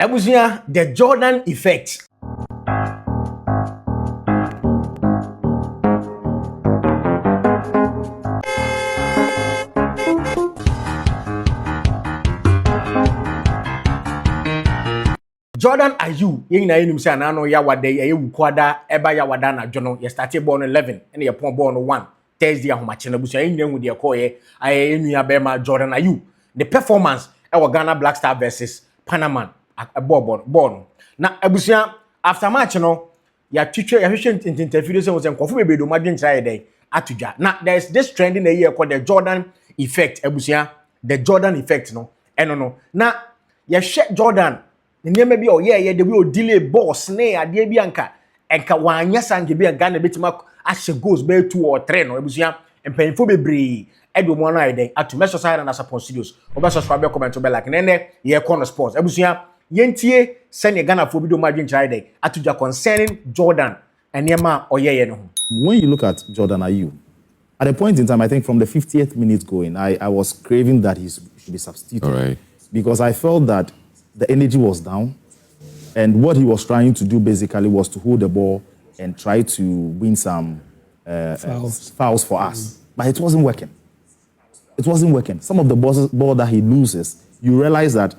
Ebusia, the Jordan effect. Jordan Ayew, yen na yenim say na no ya wade ye wukwada eba ya wada na dwono ye started born 11 and ye pon born 1 Thursday ahomache na busa yen nwu de koye aye nua be ma Jordan Ayew the performance e wo Ghana Black Star versus Panama born na abusia after match no ya twitwe ya hwehwe interview say wo say nkofo bebedo madwen kira dey atudwa na there's this trend in the year called the Jordan effect abusia the Jordan effect no eno no na ye hwe Jordan Nyema bi o ye de we delay boss ne ade bi anka wanya sanke bi Ghana betima ahye goals be 2 or 3 no ebusia empanfo bebre edo mo no ayden atu meso side na support studios obeso so be comment be like nene ye corner sports ebusia yentie sene Ghana fo bi do madwen chayden atudwa concerning Jordan enema o ye no. When you look at Jordan Ayew, at a point in time, I think from the 50th minute going, I was craving that he should be substituted. All right. Because I felt that the energy was down, and what he was trying to do basically was to hold the ball and try to win some fouls for us. But it wasn't working. It wasn't working. Some of the ball that he loses, you realize that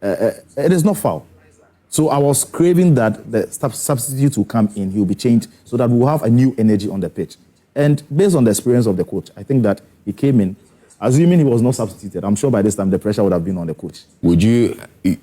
it is not foul. So I was craving that the substitute will come in, he will be changed so that we'll have a new energy on the pitch. And based on the experience of the coach, I think that he came in, assuming he was not substituted. I'm sure by this time the pressure would have been on the coach. Would you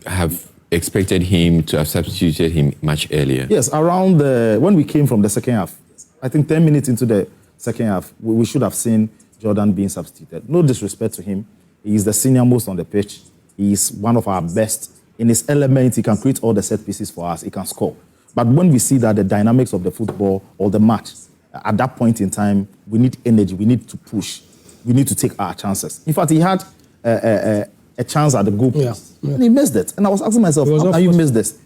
have expected him to have substituted him much earlier? Yes, around when we came from the second half, I think 10 minutes into the second half, we should have seen Jordan being substituted. No disrespect to him. He is the senior most on the pitch. He is one of our best. In his element, he can create all the set pieces for us. He can score. But when we see that the dynamics of the football or the match, at that point in time, we need energy. We need to push. We need to take our chances. In fact, he had a chance at the goal post, and he missed it. And I was asking myself, how can you miss this?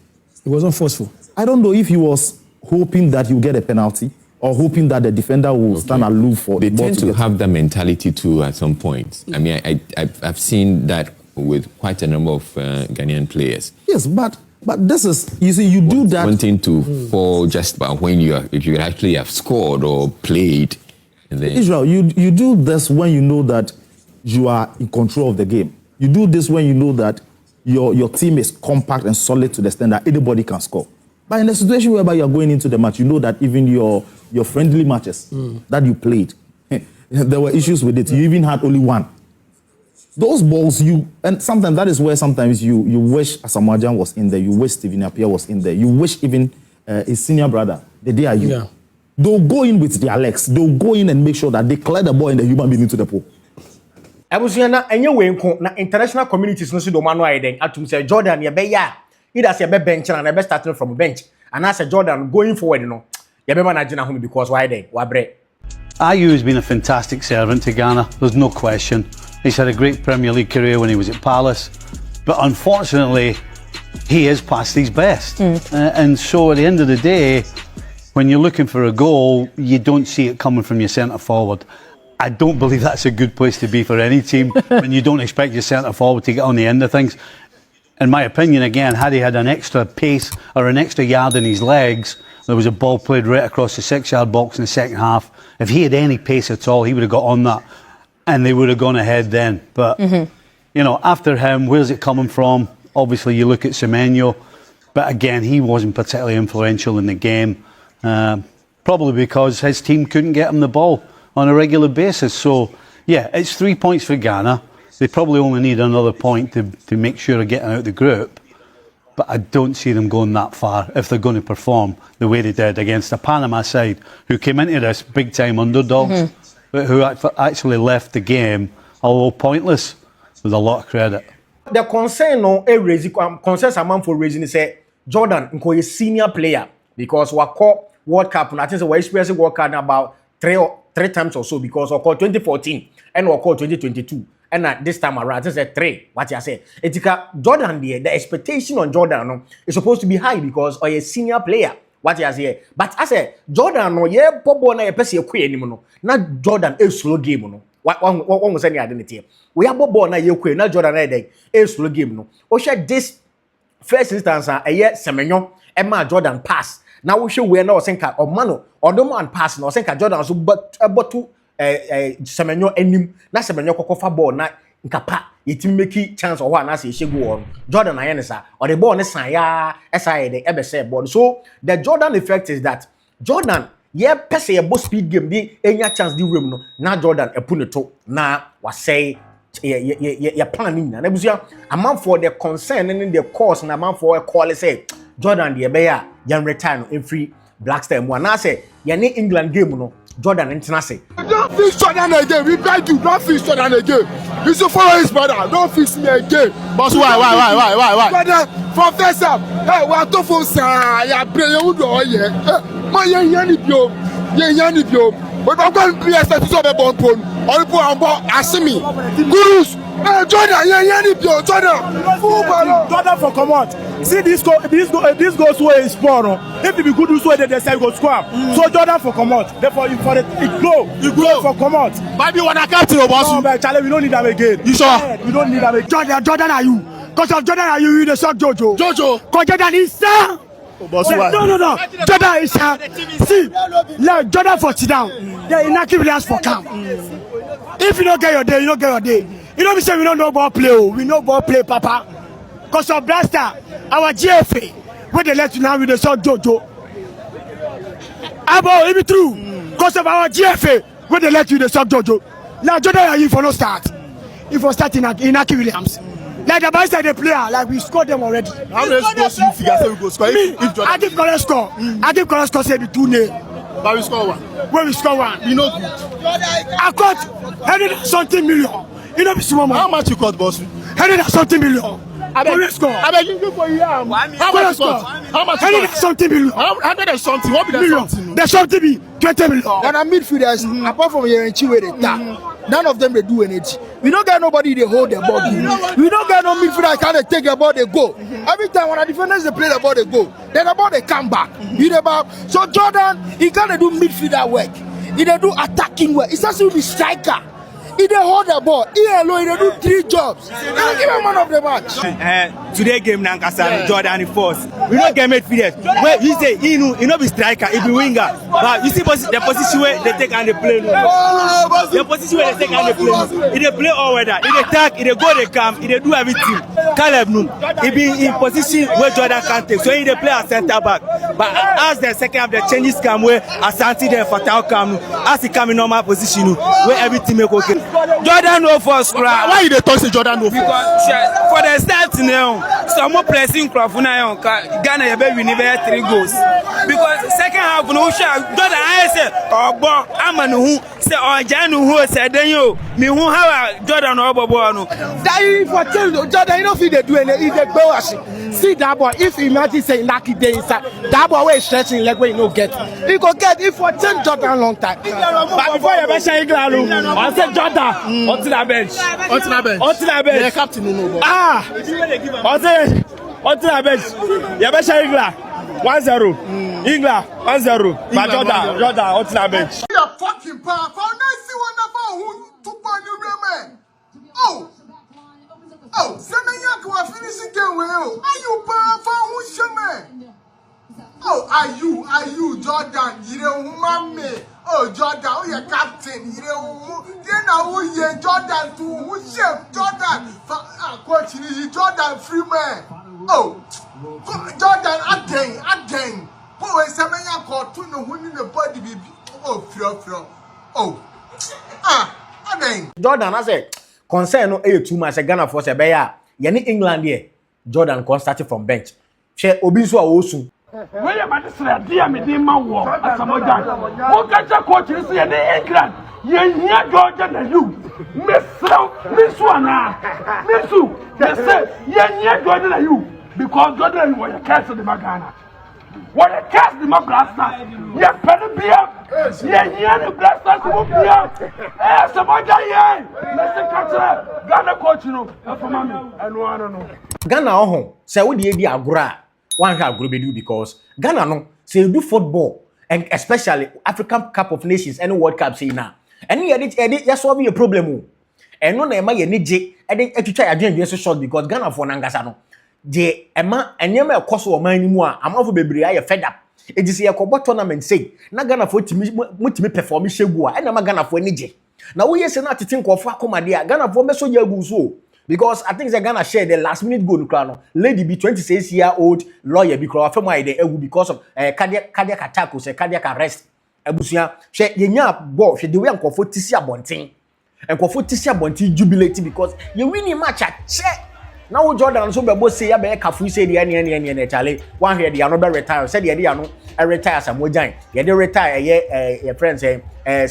It wasn't forceful. I don't know if he was hoping that he would get a penalty or hoping that the defender will stand aloof for the ball. They tend to have that mentality too at some point. I mean, I've seen that with quite a number of Ghanaian players. Yes, but this is, you see, you do that. Wanting to fall just about when if you actually have scored or played. And then Israel, you do this when you know that you are in control of the game. You do this when you know that your team is compact and solid to the extent that anybody can score. But in a situation whereby you are going into the match, you know that even your friendly matches that you played, there were issues with it. You even had only one. Those balls, and sometimes that is where sometimes you wish Asamoah Gyan was in there, you wish Stephen Appiah was in there, you wish even his senior brother, the day Ayew. Yeah. They'll go in with their legs. They'll go in and make sure that they clear the ball and the human being into the pool. Abusiana enye we nko na international communities no so do manu ayden atum say Jordan ye be ya either say be bench na be starting from bench and as Jordan going forward no ye be manage na home because why then wabre. Ayew has been a fantastic servant to Ghana, there's no question. He's had a great Premier League career when he was at Palace, but unfortunately he is past his best. And so at the end of the day, when you're looking for a goal, you don't see it coming from your centre forward. I don't believe that's a good place to be for any team when you don't expect your centre forward to get on the end of things. In my opinion, again, had he had an extra pace or an extra yard in his legs, there was a ball played right across the 6-yard box in the second half. If he had any pace at all, he would have got on that and they would have gone ahead then. But, you know, after him, where's it coming from? Obviously, you look at Semenyo, but again, he wasn't particularly influential in the game. Probably because his team couldn't get him the ball on a regular basis. So, yeah, it's 3 points for Ghana. They probably only need another point to make sure of getting out of the group. But I don't see them going that far if they're going to perform the way they did against the Panama side, who came into this big-time underdogs, but who actually left the game, although pointless, with a lot of credit. The concern no concerns amount for raising is say Jordan is a senior player because we call World Cup and I think we experienced World Cup about three times or so because we call 2014 and we call 2022 and at this time around I think 3 what you say Jordan the expectation on Jordan no, is supposed to be high because a senior player what you say but I say Jordan no ye bobo na ye pese ye kwe anim no na Jordan a slow game no one was any identity we have bobo na ye kwe na Jordan na dey a slow game no o share this first instance Semenyo Emma Jordan pass. Now we show we na osenka Omano Odoman pass na osenka Jordan so but Semenyo enim na Semenyo kokofa ball na nkapa yetimi make chance or na say shegu on Jordan ayenesa or the ball ne san ya SI the ebese ball. So the Jordan effect is that Jordan pese ye boss speed game bi enya chance di room no na Jordan epuneto na wasay ye planning na busia amount for the concern and the cause na amount for a call say Jordan the beya yan return no free Blackstar mu na say ye ne England game no Jordan intena say don't fix Jordan again. We beg you, don't fix Jordan again. You should follow his brother. Don't fix me again. Boss, why? Brother, from first up, hey, we are to for sa ya bring you do here. My yan ni bio. But I'm going to be a status of a bomb pon. All people on board Asimi. Gurus. Hey, Jordan, yan ni bio. Jordan for come out. See this goes where is spawn. If it be good this way, they say go square. So Jordan for come out. Therefore, it go for come out. Maybe when I captain, boss. No, but Charlie, we don't need them again. You sure? Yeah, we don't need them again. Jordan, are you? Because of Jordan, are you the shock Jojo? Because Jordan is sir. Boss, why? No. Jordan is sir. See, let Jordan for sit down. They inactive players for camp. If you don't get your day, you don't get your day. You don't be saying we don't know ball play. We know ball play, Papa. Because of Blackstar, our GFA, when they let you now with the short Jojo. About it be true. Because of our GFA, when they let you the short Jojo. Now Jordan are you for no start. If we start in Aki Williams. Like the Blackstar the player, like we scored them already. How many scores you figure say we go score? If Jordan, I give correct score. I give correct score say be 2-0. but we score one. When we score one. You know good. I got 100 million. You know be small money. How much you got, boss? 100 million. I beg score. I beg you for you. How much you got? How much you got? 100 million. 100 and something. What be that Million. something? The something be 20 million. And our midfielders, apart from Yerenchi where they tap, none of them they do anything. We don't get nobody they hold the ball. We don't get no midfielder can they take the ball they go. Every time when the defenders they play the ball they go, then the ball they come back. You know about so Jordan he can't do midfielder work. He they do attacking work. He's supposed to be striker. He they hold the ball. He alone he do 3 jobs. They give him man of the match. Today game Nankasa Jordan force. We don't get midfielders. Where you say he no be striker, he be winger. But you see the position where they take and they play. The position where they take and they play. He they play all weather. He they attack, he they go, they come, he they do everything. Caleb no. He be in position where Jordan can't take. So he they play as centre back. But as the second half the changes come where Asante there for Tao come, as he come in normal position where everything make okay. Jordan no force cry. Why you dey talk say Jordan no force? Because for the start now, some more pressing crowd for now. Ghana you be winning 3 goals. Because second half no sure Jordan I say ogbo amanu hu say ojanu hu say den yo me hu how Jordan no bobo no. That if I tell you Jordan you know if they do any if they go as see that boy if he imagine say lucky day inside that boy wey stretching leg wey you no get. He go get if I tell Jordan long time. But before you be shine England, I said Jordan onto the bench. Onto the bench. The captain no. Onto the bench. You be shine England 1-0. England 1-0. But Jordan onto the bench. You fucking powerful. Nice see wonderful who to find you man. Oh, Semenya go finishing game well. Are you powerful who shame? Oh, are you Jordan? You mommy. Oh, Jordan, oh, your captain. You know who you Jordan to who chef Jordan. Coach, Jordan Freeman. Oh, Jordan again. Oh, Semenya called to know who in the body be. Oh, fro. Oh, again. Jordan I say concern no too much Ghana for say beya ye ni England here Jordan kon start from bench she obi so a wosu When you want to say dear me dey man wo asamoja o kacha coach is ye dey England ye hia Jordan na you misu ana misu they say ye hia Jordan na you because Jordan was a cast of the Ghana what a cast the Blackstar ye pen bia ye hia the Blackstar ko bia asamoja ye listen catch Ghana coach no for mami eno no Ghana ho say we dey agora one have agro because Ghana no say do football and especially African Cup of Nations and World Cup say now and you solve a problem and no na ma ye nije e twitwa adwen so short because Ghana for nangasa no de ema enyema ekoso o man ni mu a amafo bebre aye fed up edi se yakobɔ tournament say na Ghana fo mutimi perform hyegu a na ma Ghana fo ani je na wo yesi na tete nkofo akomade a Ghana fo meso ya gu so because I think Ghana shared the last minute goal no lady be 26-year-old lawyer be crowd fam why dey egu because of cardiac attack or say cardiac arrest abusia hwe yenya ball hwe the way nkofo tisi abonten nkofo tisi abonten jubilate because you win match at che na wo Jordan so bebo say ya be kafu say de ene chale one here the another retire said the ano retire Samojan ye de retire your friends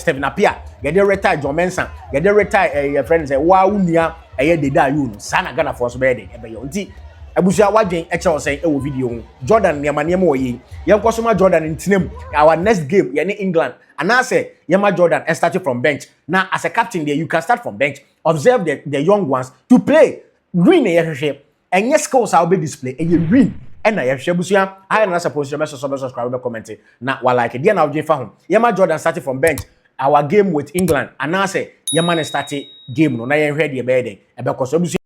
Stephen Apia ye de retire John Mensah ye de retire your friends wa unia de da you no sana Ghana for so be de e be yo nti abusia wadwen e che say e wo video Jordan niam wo yi ye nkoso ma Jordan ntinem our next game ye ne England and I say Yama Jordan started from bench now as a captain there you can start from bench observe the young ones to play green na yehwehwe enye skills a obe display enye green na yehwehwe busua I na suppose you subscribe be comment na wa like dia na odwe fa ho Yama Jordan started from bench our game with England and I say Yama na started game no na yehwehwe de be den e be koso